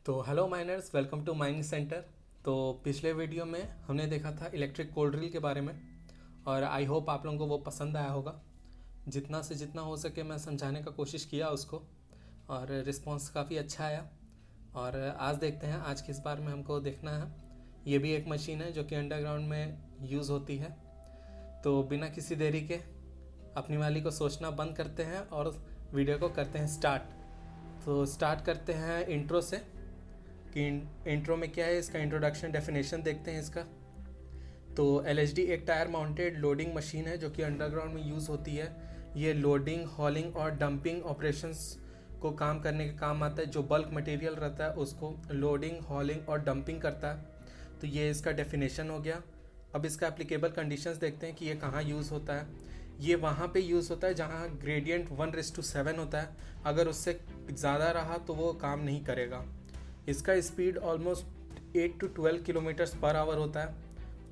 तो hello miners, welcome to mining centre. तो पिछले वीडियो में हमने देखा था इलेक्ट्रिक कोल्ड ड्रिल के बारे में, और आई होप आप लोगों को वो पसंद आया होगा। जितना से जितना हो सके मैं समझाने का कोशिश किया उसको, और रिस्पांस काफ़ी अच्छा आया। और आज देखते हैं, आज किस बार में हमको देखना है। ये भी एक मशीन है जो कि अंडरग्राउंड में यूज़ होती है। तो बिना किसी देरी के अपनी वाली को सोचना बंद करते हैं और वीडियो को करते हैं स्टार्ट। तो स्टार्ट करते हैं इंट्रो से कि इंट्रो में क्या है, इसका इंट्रोडक्शन डेफिनेशन देखते हैं इसका। तो एलएचडी एक टायर माउंटेड लोडिंग मशीन है जो कि अंडरग्राउंड में यूज़ होती है। ये लोडिंग, हॉलिंग और डंपिंग ऑपरेशंस को काम करने के काम आता है। जो बल्क मटेरियल रहता है उसको लोडिंग, हॉलिंग और डंपिंग करता है। तो ये इसका डेफिनेशन हो गया। अब इसका एप्लीकेबल कंडीशंस देखते हैं कि ये कहाँ यूज़ होता है। ये वहाँ पे यूज़ होता है जहाँ ग्रेडियंट 1:7 होता है। अगर उससे ज़्यादा रहा तो वो काम नहीं करेगा। इसका speed almost 8 to 12 kilometres per hour होता है।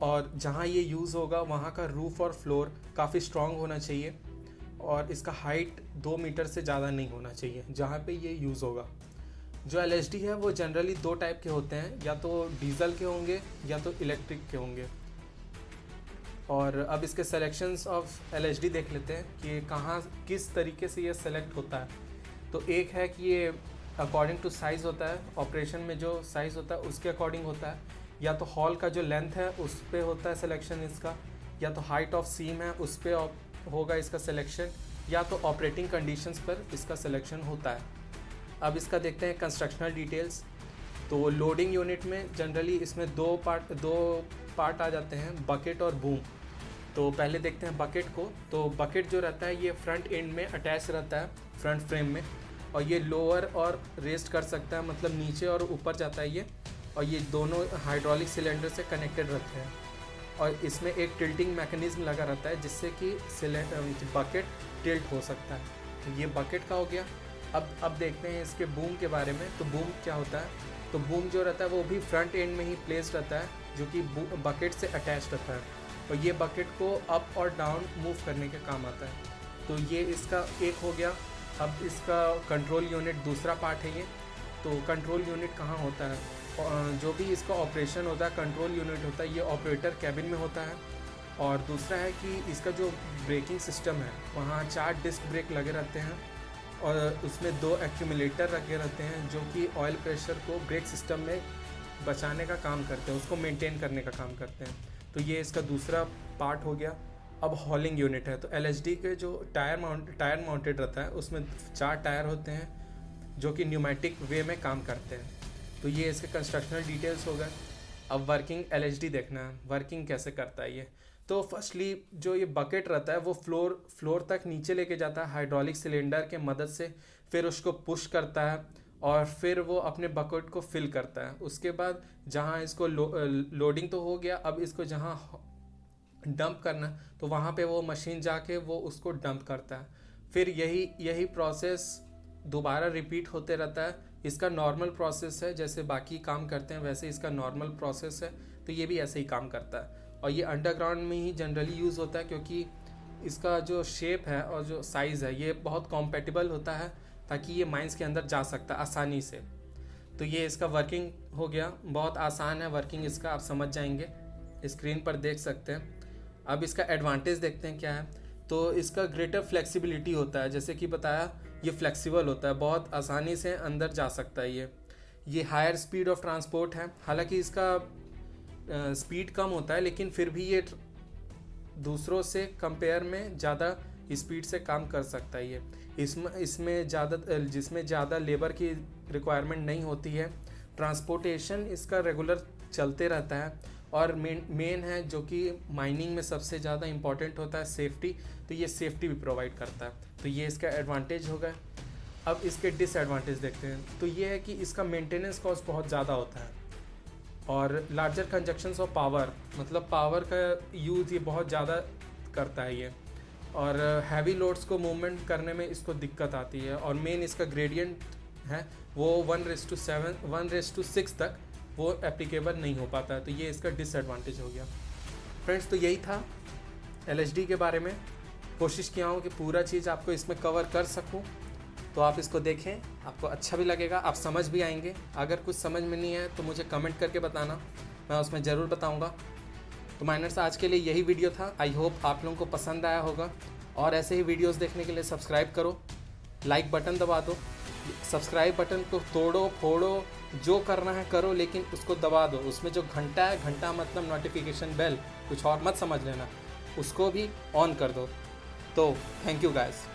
और जहाँ ये यूज़ होगा वहाँ का रूफ और फ्लोर काफ़ी स्ट्रॉन्ग होना चाहिए, और इसका हाइट 2 मीटर से ज़्यादा नहीं होना चाहिए जहाँ पे ये यूज़ होगा। जो एलएचडी है वो जनरली दो टाइप के होते हैं, या तो डीजल के होंगे या तो इलेक्ट्रिक के होंगे। और अब इसके सेलेक्शंस ऑफ एलएचडी देख लेते हैं कि कहाँ किस तरीके से ये सेलेक्ट होता है। तो एक है कि ये अकॉर्डिंग टू साइज़ होता है, ऑपरेशन में जो साइज़ होता है उसके अकॉर्डिंग होता है। या तो हॉल का जो लेंथ है उस पर होता है सिलेक्शन इसका, या तो हाइट ऑफ सीम है उस पर होगा इसका सिलेक्शन, या तो ऑपरेटिंग कंडीशंस पर इसका सिलेक्शन होता है। अब इसका देखते हैं कंस्ट्रक्शनल डिटेल्स। तो लोडिंग यूनिट में जनरली इसमें दो पार्ट आ जाते हैं, बकेट और बूम। तो पहले देखते हैं बकेट को। तो बकेट जो रहता है ये फ्रंट एंड में अटैच रहता है, फ्रंट फ्रेम में, और ये लोअर और रेस्ट कर सकता है, मतलब नीचे और ऊपर जाता है ये। और ये दोनों हाइड्रोलिक सिलेंडर से कनेक्टेड रहते हैं, और इसमें एक टिल्टिंग मैकेनिज्म लगा रहता है जिससे कि बकेट टिल्ट हो सकता है। तो ये बकेट का हो गया। अब देखते हैं इसके बूम के बारे में। तो बूम क्या होता है? तो बूम जो रहता है वो भी फ्रंट एंड में ही प्लेस रहता है, जो कि बकेट से अटैच रहता है, और ये बकेट को अप और डाउन मूव करने के काम आता है। तो ये इसका एक हो गया। अब इसका कंट्रोल यूनिट दूसरा पार्ट है ये। तो कंट्रोल यूनिट कहाँ होता है? जो भी इसका ऑपरेशन होता है कंट्रोल यूनिट होता है, ये ऑपरेटर कैबिन में होता है। और दूसरा है कि इसका जो ब्रेकिंग सिस्टम है वहाँ 4 डिस्क ब्रेक लगे रहते हैं, और उसमें 2 एक्यूमुलेटर रखे रहते हैं जो कि ऑयल प्रेशर को ब्रेक सिस्टम में बचाने का काम करते हैं, उसको मेंटेन करने का काम करते हैं। तो ये इसका दूसरा पार्ट हो गया। अब हॉलिंग यूनिट है। तो एलएचडी के जो टायर माउंटेड रहता है उसमें 4 टायर होते हैं जो कि न्यूमेटिक वे में काम करते हैं। तो ये इसके कंस्ट्रक्शनल डिटेल्स हो गए। अब वर्किंग एलएचडी देखना है, वर्किंग कैसे करता है ये। तो फर्स्टली जो ये बकेट रहता है वो फ्लोर तक नीचे लेके जाता है हाइड्रोलिक सिलेंडर के मदद से, फिर उसको पुश करता है और फिर वो अपने बकेट को फिल करता है। उसके बाद जहाँ इसको लोडिंग तो हो गया, अब इसको जहाँ डंप करना तो वहाँ पे वो मशीन जाके वो उसको डंप करता है। फिर यही प्रोसेस दोबारा रिपीट होते रहता है। इसका नॉर्मल प्रोसेस है, जैसे बाकी काम करते हैं वैसे इसका नॉर्मल प्रोसेस है। तो ये भी ऐसे ही काम करता है, और ये अंडरग्राउंड में ही जनरली यूज़ होता है क्योंकि इसका जो शेप है और जो साइज़ है ये बहुत कॉम्पेटिबल होता है, ताकि ये माइंस के अंदर जा सकता है आसानी से। तो ये इसका वर्किंग हो गया। बहुत आसान है वर्किंग इसका, आप समझ जाएंगे, स्क्रीन पर देख सकते हैं। अब इसका एडवांटेज देखते हैं क्या है। तो इसका ग्रेटर फ्लेक्सिबिलिटी होता है, जैसे कि बताया ये फ्लेक्सिबल होता है, बहुत आसानी से अंदर जा सकता है ये हायर स्पीड ऑफ ट्रांसपोर्ट है। हालांकि इसका स्पीड कम होता है, लेकिन फिर भी ये दूसरों से कंपेयर में ज़्यादा स्पीड से काम कर सकता है ये। जिसमें ज़्यादा लेबर की रिक्वायरमेंट नहीं होती है। ट्रांसपोर्टेशन इसका रेगुलर चलते रहता है। और मेन है जो कि माइनिंग में सबसे ज़्यादा इम्पॉर्टेंट होता है, सेफ्टी। तो ये सेफ्टी भी प्रोवाइड करता है। तो ये इसका एडवांटेज हो गया। अब इसके डिसएडवांटेज देखते हैं। तो ये है कि इसका मेंटेनेंस कॉस्ट बहुत ज़्यादा होता है, और लार्जर कंजक्शंस ऑफ पावर, मतलब पावर का यूज़ ये बहुत ज़्यादा करता है ये, और हैवी लोड्स को मूवमेंट करने में इसको दिक्कत आती है। और मेन इसका ग्रेडियंट है वो 1:6 तक वो एप्लीकेबल नहीं हो पाता है। तो ये इसका डिसएडवांटेज हो गया। फ्रेंड्स, तो यही था एलएचडी के बारे में। कोशिश किया हूँ कि पूरा चीज़ आपको इसमें कवर कर सकूँ। तो तो आप इसको देखें, आपको अच्छा भी लगेगा, आप समझ भी आएंगे। अगर कुछ समझ में नहीं है तो मुझे कमेंट करके बताना, मैं उसमें ज़रूर बताऊंगा। तो माइनर्स, आज के लिए यही वीडियो था। आई होप आप लोगों को पसंद आया होगा, और ऐसे ही वीडियोस देखने के लिए सब्सक्राइब करो, लाइक बटन दबा दो। सब्सक्राइब बटन को तोड़ो फोड़ो, जो करना है करो, लेकिन उसको दबा दो। उसमें जो घंटा है, घंटा मतलब नोटिफिकेशन बेल, कुछ और मत समझ लेना, उसको भी ऑन कर दो। तो थैंक यू गाइस।